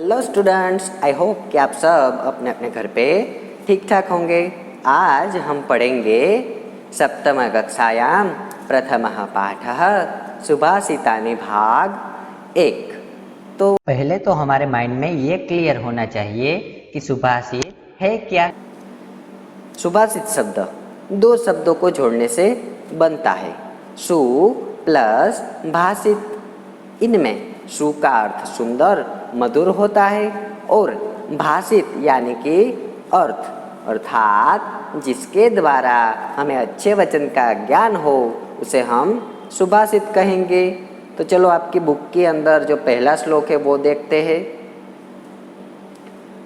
Hello students, I hope कि आप सब अपने अपने घर पे ठीक ठाक होंगे। आज हम पढ़ेंगे सप्तम कक्षायां प्रथमः पाठः सुभाषितानि भाग 1। तो पहले तो हमारे माइंड में ये क्लियर होना चाहिए कि सुभाषित है क्या। सुभाषित शब्द दो शब्दों को जोड़ने से बनता है, सु प्लस भाषित। इनमें सु का अर्थ सुंदर मधुर होता है और भाषित यानी कि अर्थ अर्थात जिसके द्वारा हमें अच्छे वचन का ज्ञान हो उसे हम सुभाषित कहेंगे। तो चलो आपकी बुक के अंदर जो पहला श्लोक है वो देखते हैं।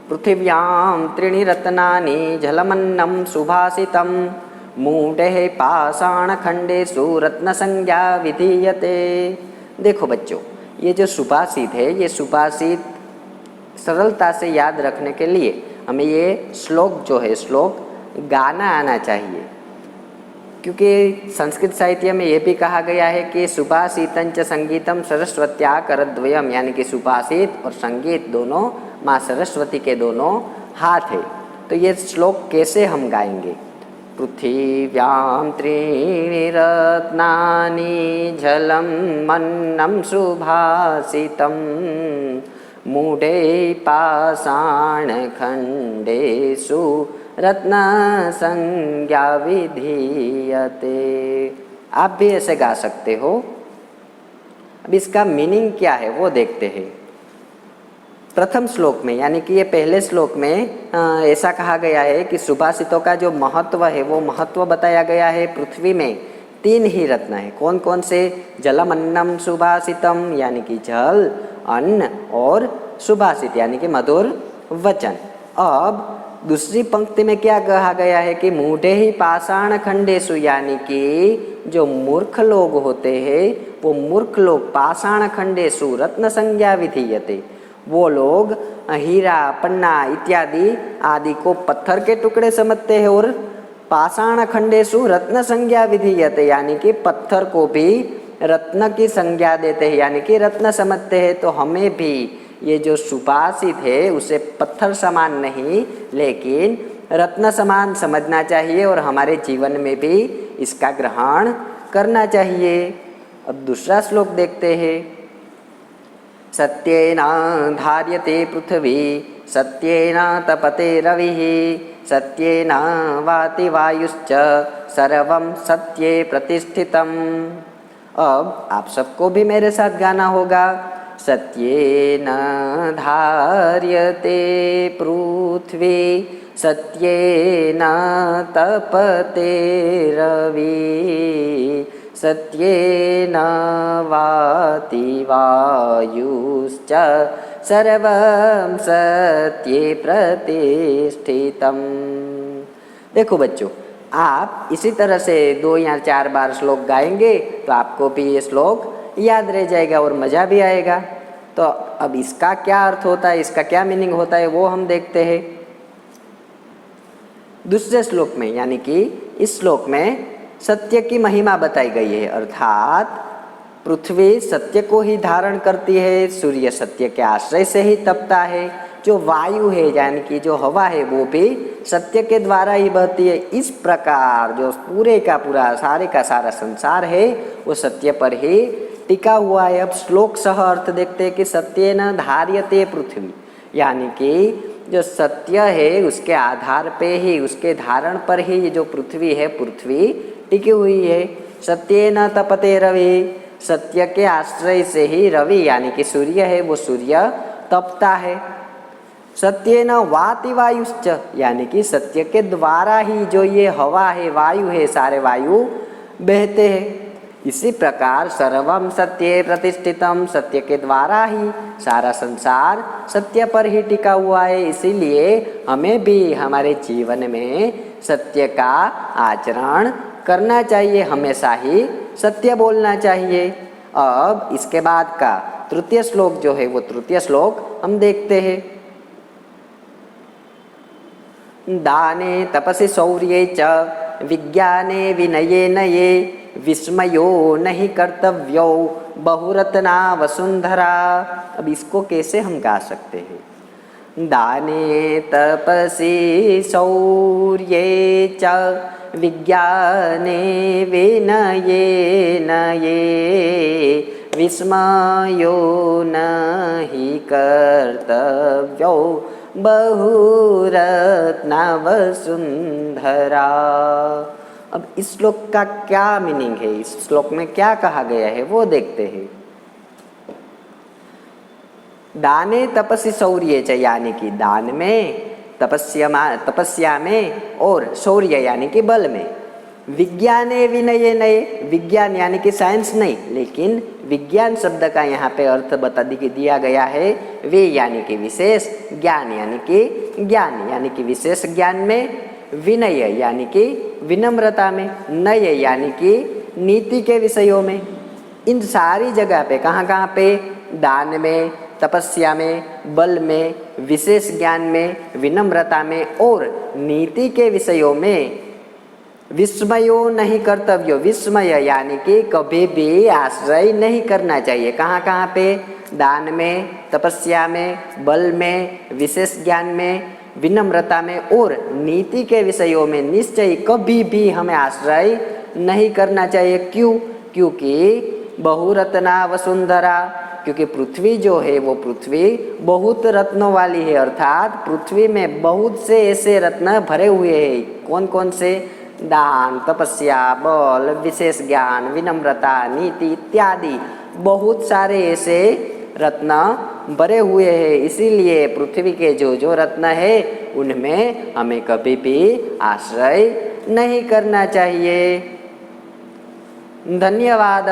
पृथिव्यां त्रीणि रत्नानि जलमन्नं सुभाषितं मूढे पाषाणखण्डेषु रत्नसंज्ञा विधीयते। देखो बच्चों, ये जो सुभाषित है ये सुभाषित सरलता से याद रखने के लिए हमें ये श्लोक जो है श्लोक गाना आना चाहिए, क्योंकि संस्कृत साहित्य में ये भी कहा गया है कि सुभाषितंच संगीतम सरस्वत्या करद्वयम, यानी कि सुभाषित और संगीत दोनों माँ सरस्वती के दोनों हाथ है। तो ये श्लोक कैसे हम गाएंगे? पृथिव्यां त्रीणि रत्नानि जलं मन्नं सुभाषितं मूढे पाषाणखण्डेषु रत्नसंज्ञा विधीयते। आप भी ऐसे गा सकते हो। अब इसका मीनिंग क्या है वो देखते हैं। प्रथम श्लोक में यानी कि ये पहले श्लोक में ऐसा कहा गया है कि सुभाषितों का जो महत्व है वो महत्व बताया गया है। पृथ्वी में तीन ही रत्न है। कौन कौन से? जलम अन्नम सुभाषितम, यानी कि जल, अन्न और सुभाषित यानी कि मधुर वचन। अब दूसरी पंक्ति में क्या कहा गया है कि मूढ़े ही पाषाण खंडेषु, यानी कि जो मूर्ख लोग होते हैं वो मूर्ख लोग पाषाण खंडेषु रत्न संज्ञा विधीयते, वो लोग हीरा पन्ना इत्यादि आदि को पत्थर के टुकड़े समझते हैं और पाषाण खंडेषु रत्न संज्ञा विधीयते, यानी कि पत्थर को भी रत्न की संज्ञा देते हैं, यानी कि रत्न समझते हैं। तो हमें भी ये जो सुभाषित है उसे पत्थर समान नहीं लेकिन रत्न समान समझना चाहिए और हमारे जीवन में भी इसका ग्रहण करना चाहिए। अब दूसरा श्लोक देखते हैं। सत्येन धार्यते पृथ्वी सत्येन तपते रविः सत्येन वाति वायुश्च सर्वं सत्ये प्रतिष्ठितम्। अब आप सबको भी मेरे साथ गाना होगा। सत्येन धार्यते पृथ्वी सत्येन तपते रवि सत्येन वाति वायुश्च सर्वं सत्ये प्रतिष्ठितम्। देखो बच्चों, आप इसी तरह से 2 या 4 बार श्लोक गाएंगे तो आपको भी ये श्लोक याद रह जाएगा और मज़ा भी आएगा। तो अब इसका क्या अर्थ होता है, इसका क्या मीनिंग होता है वो हम देखते हैं दूसरे श्लोक में। यानी कि इस श्लोक में सत्य की महिमा बताई गई है, अर्थात पृथ्वी सत्य को ही धारण करती है, सूर्य सत्य के आश्रय से ही तपता है, जो वायु है यानी कि जो हवा है वो भी सत्य के द्वारा ही बहती है। इस प्रकार जो पूरे का पूरा सारे का सारा संसार है वो सत्य पर ही टिका हुआ है। अब श्लोक सह अर्थ देखते हैं कि सत्येन धार्यते पृथ्वी, यानी कि जो सत्य है उसके आधार पे ही उसके धारण पर ही ये जो पृथ्वी है पृथ्वी टिकी हुई है। सत्येन तपते रवि, सत्य के आश्रय से ही रवि यानी कि सूर्य है वो सूर्य तपता है। सत्येन वाति वायुश्च, यानी कि सत्य के द्वारा ही जो ये हवा है वायु है सारे वायु बहते हैं। इसी प्रकार सर्वम सत्ये प्रतिष्ठितम, सत्य के द्वारा ही सारा संसार सत्य पर ही टिका हुआ है। इसीलिए हमें भी हमारे जीवन में सत्य का आचरण करना चाहिए, हमेशा ही सत्य बोलना चाहिए। अब इसके बाद का तृतीय श्लोक जो है वो तृतीय श्लोक हम देखते हैं। दाने तपसि शौर्ये च विज्ञाने विनये नये विस्मयो नहीं कर्तव्यो बहुरत्ना वसुंधरा। अब इसको कैसे हम गा सकते हैं? दाने तपसि शौर्ये च विज्ञाने विनये नये विस्मयो नहि कर्तव्यो बहुरत्ना वसुंधरा। अब इस श्लोक का क्या मीनिंग है, इस श्लोक में क्या कहा गया है वो देखते हैं। दाने तपस्या शौर्य च, यानी कि दान में, तपस्या में और शौर्य यानी कि बल में। विज्ञाने विनये नये, विज्ञान यानी कि साइंस नहीं, लेकिन विज्ञान शब्द का यहाँ पे अर्थ बता दिया गया है। वे यानी कि विशेष, ज्ञान यानी कि ज्ञान यानी कि विशेष ज्ञान में, विनय यानी कि विनम्रता में, नय यानी कि नीति के विषयों में। इन सारी जगह पे, कहाँ कहाँ पे? दान में, तपस्या में, बल में, विशेष ज्ञान में, विनम्रता में और नीति के विषयों में विस्मयो नहीं कर्तव्य। विस्मय यानी कि कभी भी आश्रय नहीं करना चाहिए। कहाँ कहाँ पे? दान में, तपस्या में, बल में, विशेष ज्ञान में, विनम्रता में और नीति के विषयों में निश्चय कभी भी हमें आश्रय नहीं करना चाहिए। क्यों? क्योंकि बहुरत्ना वसुंधरा, क्योंकि पृथ्वी जो है वो पृथ्वी बहुत रत्नों वाली है, अर्थात पृथ्वी में बहुत से ऐसे रत्न भरे हुए हैं। कौन कौन से? दान, तपस्या, बल, विशेष ज्ञान, विनम्रता, नीति इत्यादि बहुत सारे ऐसे रत्न भरे हुए हैं। इसीलिए पृथ्वी के जो जो रत्न है उनमें हमें कभी भी आश्रय नहीं करना चाहिए। धन्यवाद।